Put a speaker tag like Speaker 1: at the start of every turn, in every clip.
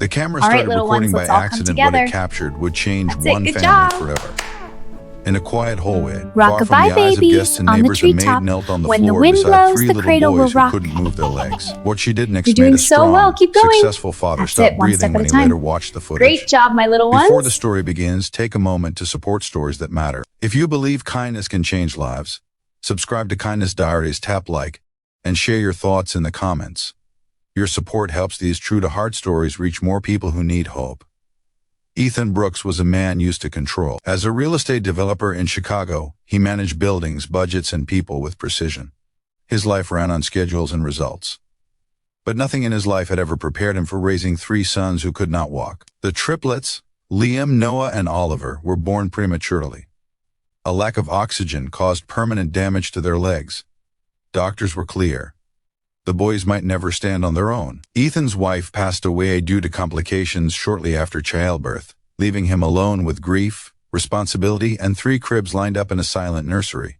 Speaker 1: The camera
Speaker 2: All right,
Speaker 1: started
Speaker 2: little
Speaker 1: recording
Speaker 2: ones,
Speaker 1: by
Speaker 2: let's all come
Speaker 1: accident. What
Speaker 2: together.
Speaker 1: it captured would change
Speaker 2: That's it,
Speaker 1: one
Speaker 2: good
Speaker 1: family
Speaker 2: job.
Speaker 1: forever. In a quiet hallway, far
Speaker 2: Rock-a-bye,
Speaker 1: from the eyes of
Speaker 2: babies,
Speaker 1: guests and
Speaker 2: on the
Speaker 1: neighbors, a maid
Speaker 2: treetop.
Speaker 1: knelt on the
Speaker 2: When the
Speaker 1: floor
Speaker 2: wind
Speaker 1: beside
Speaker 2: blows,
Speaker 1: three
Speaker 2: the
Speaker 1: little
Speaker 2: cradle will
Speaker 1: boys who
Speaker 2: rock.
Speaker 1: couldn't move their legs. What she did next
Speaker 2: You're
Speaker 1: made
Speaker 2: doing
Speaker 1: a
Speaker 2: so
Speaker 1: strong,
Speaker 2: well. Keep going.
Speaker 1: successful father
Speaker 2: That's
Speaker 1: stop
Speaker 2: it, one
Speaker 1: breathing
Speaker 2: step
Speaker 1: when
Speaker 2: at
Speaker 1: he
Speaker 2: a time.
Speaker 1: later watched the footage.
Speaker 2: Great job, my little ones.
Speaker 1: Before the story begins, take a moment to support stories that matter. If you believe kindness can change lives, subscribe to Kindness Diaries, tap like, and share your thoughts in the comments. Your support helps these true-to-heart stories reach more people who need hope. Ethan Brooks was a man used to control. As a real estate developer in Chicago, he managed buildings, budgets, and people with precision. His life ran on schedules and results. But nothing in his life had ever prepared him for raising three sons who could not walk. The triplets, Liam, Noah, and Oliver, were born prematurely. A lack of oxygen caused permanent damage to their legs. Doctors were clear. The boys might never stand on their own. Ethan's wife passed away due to complications shortly after childbirth, leaving him alone with grief, responsibility, and 3 cribs lined up in a silent nursery.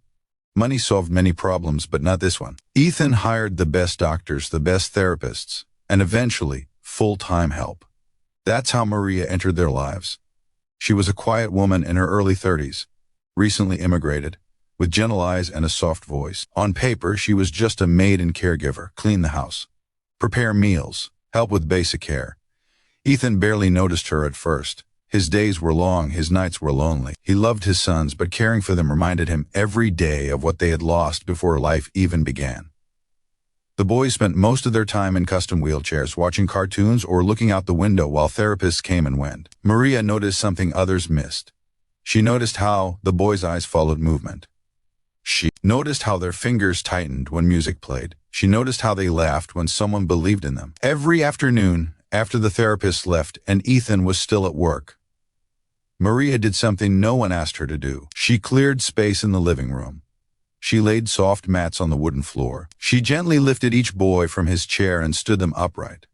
Speaker 1: Money solved many problems, but not this one. Ethan hired the best doctors, the best therapists, and eventually, full-time help. That's how Maria entered their lives. She was a quiet woman in her early 30s, recently immigrated, with gentle eyes and a soft voice. On paper, she was just a maid and caregiver, clean the house, prepare meals, help with basic care. Ethan barely noticed her at first. His days were long, his nights were lonely. He loved his sons, but caring for them reminded him every day of what they had lost before life even began. The boys spent most of their time in custom wheelchairs, watching cartoons or looking out the window while therapists came and went. Maria noticed something others missed. She noticed how the boys' eyes followed movement. She noticed how their fingers tightened when music played. She noticed how they laughed when someone believed in them. Every afternoon, after the therapist left and Ethan was still at work, Maria did something no one asked her to do. She cleared space in the living room. She laid soft mats on the wooden floor. She gently lifted each boy from his chair and stood them upright,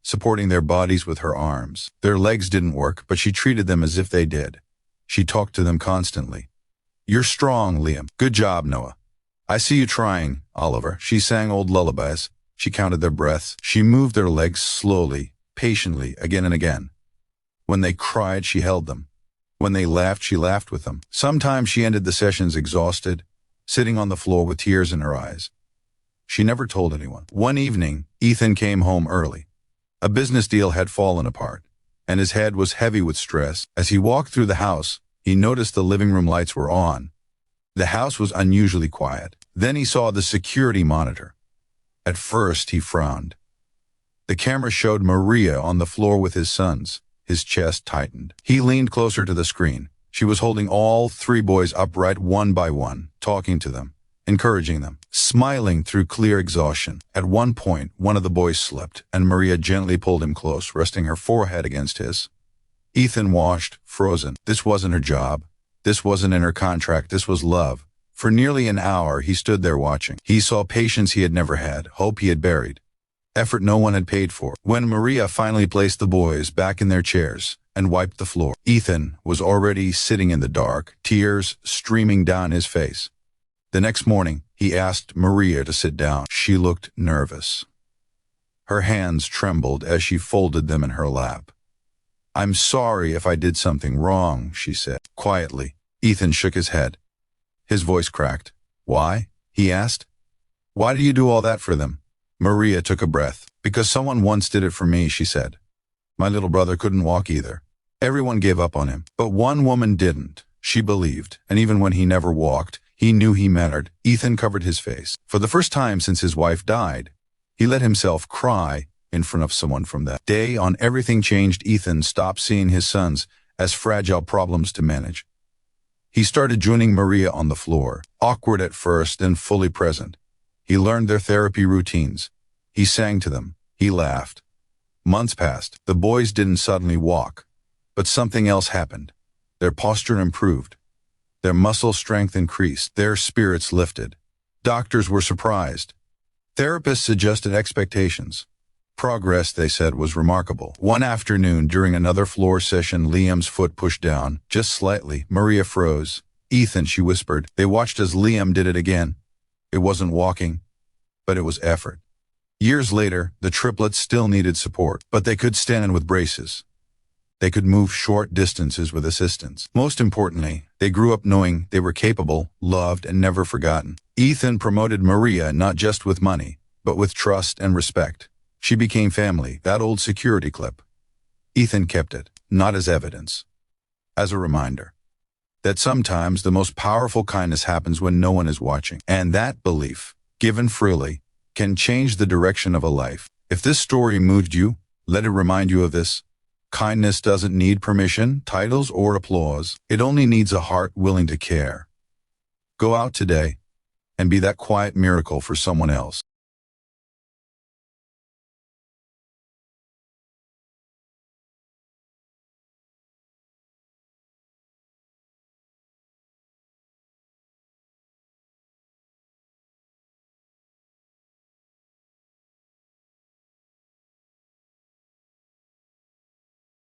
Speaker 1: supporting their bodies with her arms. Their legs didn't work, but she treated them as if they did. She talked to them constantly. "You're strong, Liam. Good job, Noah. I see you trying, Oliver." She sang old lullabies. She counted their breaths. She moved their legs slowly, patiently, again and again. When they cried, she held them. When they laughed, she laughed with them. Sometimes she ended the sessions exhausted, sitting on the floor with tears in her eyes. She never told anyone. One evening, Ethan came home early. A business deal had fallen apart, and his head was heavy with stress. As he walked through the house, he noticed the living room lights were on. The house was unusually quiet. Then he saw the security monitor. At first, he frowned. The camera showed Maria on the floor with his sons. His chest tightened. He leaned closer to the screen. She was holding all 3 boys upright one by one, talking to them, encouraging them, smiling through clear exhaustion. At one point, one of the boys slipped, and Maria gently pulled him close, resting her forehead against his. Ethan watched, frozen. This wasn't her job. This wasn't in her contract. This was love. For nearly an hour, he stood there watching. He saw patience he had never had, hope he had buried, effort no one had paid for. When Maria finally placed the boys back in their chairs and wiped the floor, Ethan was already sitting in the dark, tears streaming down his face. The next morning, he asked Maria to sit down. She looked nervous. Her hands trembled as she folded them in her lap. "I'm sorry if I did something wrong," she said. Quietly, Ethan shook his head. His voice cracked. "Why?" he asked. "Why do you do all that for them?" Maria took a breath. "Because someone once did it for me," she said. "My little brother couldn't walk either. Everyone gave up on him. But one woman didn't. She believed, and even when he never walked, he knew he mattered." Ethan covered his face. For the first time since his wife died, he let himself cry in front of someone. From that day on, everything changed. Ethan stopped seeing his sons as fragile problems to manage. He started joining Maria on the floor, awkward at first, then fully present. He learned their therapy routines. He sang to them. He laughed. Months passed. The boys didn't suddenly walk, but something else happened. Their posture improved. Their muscle strength increased. Their spirits lifted. Doctors were surprised. Therapists adjusted expectations. Progress, they said, was remarkable. One afternoon, during another floor session, Liam's foot pushed down, just slightly. Maria froze. "Ethan," she whispered. They watched as Liam did it again. It wasn't walking, but it was effort. Years later, the triplets still needed support, but they could stand with braces. They could move short distances with assistance. Most importantly, they grew up knowing they were capable, loved, and never forgotten. Ethan promoted Maria not just with money, but with trust and respect. She became family, that old security clip. Ethan kept it, not as evidence, as a reminder that sometimes the most powerful kindness happens when no one is watching. And that belief, given freely, can change the direction of a life. If this story moved you, let it remind you of this. Kindness doesn't need permission, titles, or applause. It only needs a heart willing to care. Go out today and be that quiet miracle for someone else.